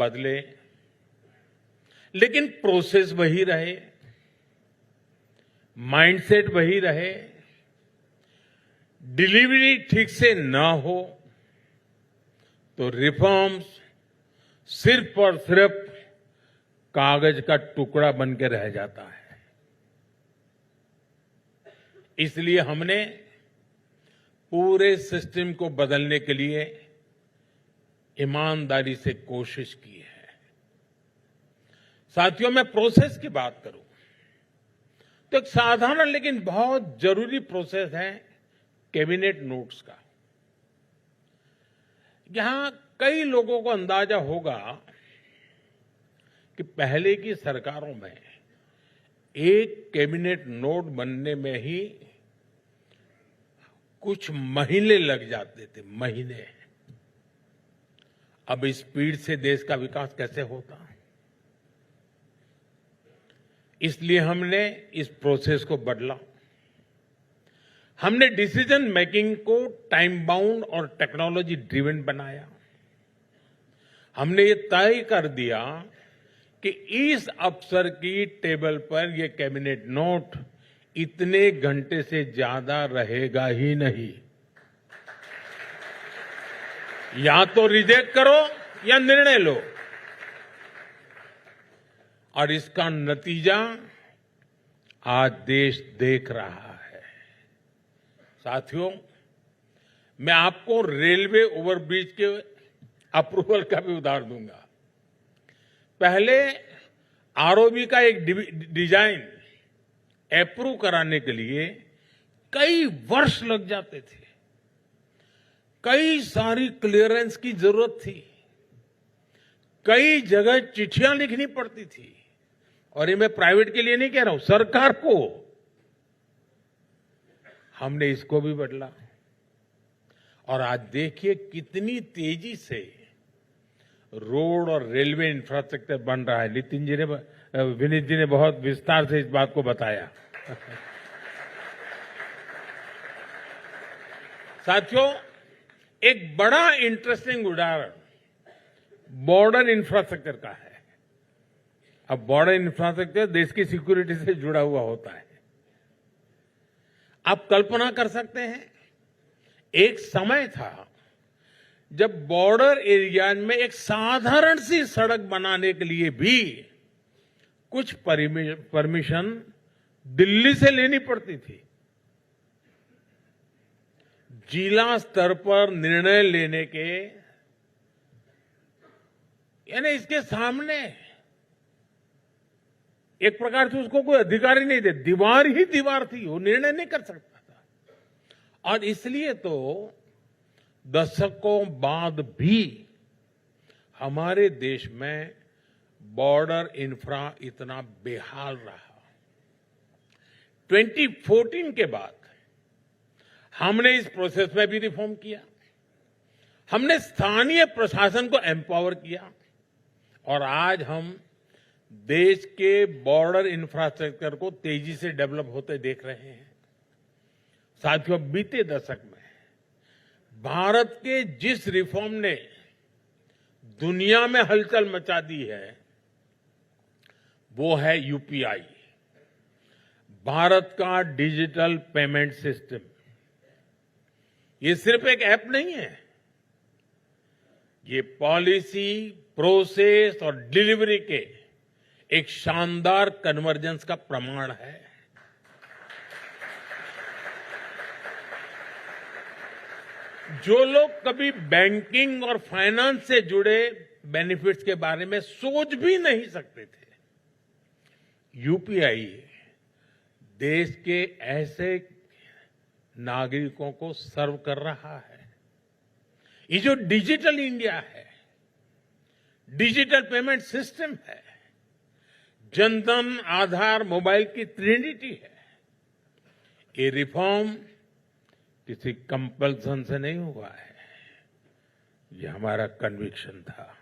बदले, लेकिन प्रोसेस वही रहे, माइंडसेट वही रहे, डिलीवरी ठीक से न हो तो रिफॉर्म्स सिर्फ और सिर्फ कागज का टुकड़ा बन के रह जाता है। इसलिए हमने पूरे सिस्टम को बदलने के लिए ईमानदारी से कोशिश की है। साथियों, मैं प्रोसेस की बात करूं तो एक साधारण लेकिन बहुत जरूरी प्रोसेस है कैबिनेट नोट्स का। यहां कई लोगों को अंदाजा होगा कि पहले की सरकारों में एक कैबिनेट नोट बनने में ही कुछ महीने लग जाते थे, महीने। अब इस स्पीड से देश का विकास कैसे होता? इसलिए हमने इस प्रोसेस को बदला। हमने डिसीजन मेकिंग को टाइम बाउंड और टेक्नोलॉजी ड्रिवन बनाया। हमने ये तय कर दिया कि इस अफसर की टेबल पर ये कैबिनेट नोट इतने घंटे से ज्यादा रहेगा ही नहीं। या तो रिजेक्ट करो या निर्णय लो। और इसका नतीजा आज देश देख रहा है। साथियों, मैं आपको रेलवे ओवरब्रिज के अप्रूवल का भी उदाहरण दूंगा। पहले आरओबी का एक डिजाइन अप्रूव कराने के लिए कई वर्ष लग जाते थे, कई सारी क्लियरेंस की जरूरत थी, कई जगह चिट्ठियां लिखनी पड़ती थी। और ये मैं प्राइवेट के लिए नहीं कह रहा हूं, सरकार को। हमने इसको भी बदला और आज देखिए कितनी तेजी से रोड और रेलवे इंफ्रास्ट्रक्चर बन रहा है। विनीत जी ने बहुत विस्तार से इस बात को बताया। साथियों, एक बड़ा इंटरेस्टिंग उदाहरण बॉर्डर इंफ्रास्ट्रक्चर का है। अब बॉर्डर इंफ्रास्ट्रक्चर देश की सिक्योरिटी से जुड़ा हुआ होता है। आप कल्पना कर सकते हैं, एक समय था जब बॉर्डर एरिया में एक साधारण सी सड़क बनाने के लिए भी कुछ परमिशन दिल्ली से लेनी पड़ती थी। जिला स्तर पर निर्णय लेने के, यानी इसके सामने एक प्रकार से उसको कोई अधिकार ही नहीं थे, दीवार ही दीवार थी, वो निर्णय नहीं कर सकता था। और इसलिए तो दशकों बाद भी हमारे देश में बॉर्डर इंफ्रा इतना बेहाल रहा। 2014 के बाद हमने इस प्रोसेस में भी रिफॉर्म किया। हमने स्थानीय प्रशासन को एम्पावर किया और आज हम देश के बॉर्डर इंफ्रास्ट्रक्चर को तेजी से डेवलप होते देख रहे हैं। साथियों, बीते दशक में भारत के जिस रिफॉर्म ने दुनिया में हलचल मचा दी है वो है यूपीआई, भारत का डिजिटल पेमेंट सिस्टम। ये सिर्फ एक ऐप नहीं है, ये पॉलिसी, प्रोसेस और डिलीवरी के एक शानदार कन्वर्जेंस का प्रमाण है। जो लोग कभी बैंकिंग और फाइनेंस से जुड़े बेनिफिट्स के बारे में सोच भी नहीं सकते थे, यूपीआई देश के ऐसे नागरिकों को सर्व कर रहा है। ये जो डिजिटल इंडिया है, डिजिटल पेमेंट सिस्टम है, जनधन, आधार, मोबाइल की ट्रिनिटी है। ये रिफॉर्म किसी कंपल्सन से नहीं हुआ है, ये हमारा कन्विक्शन था।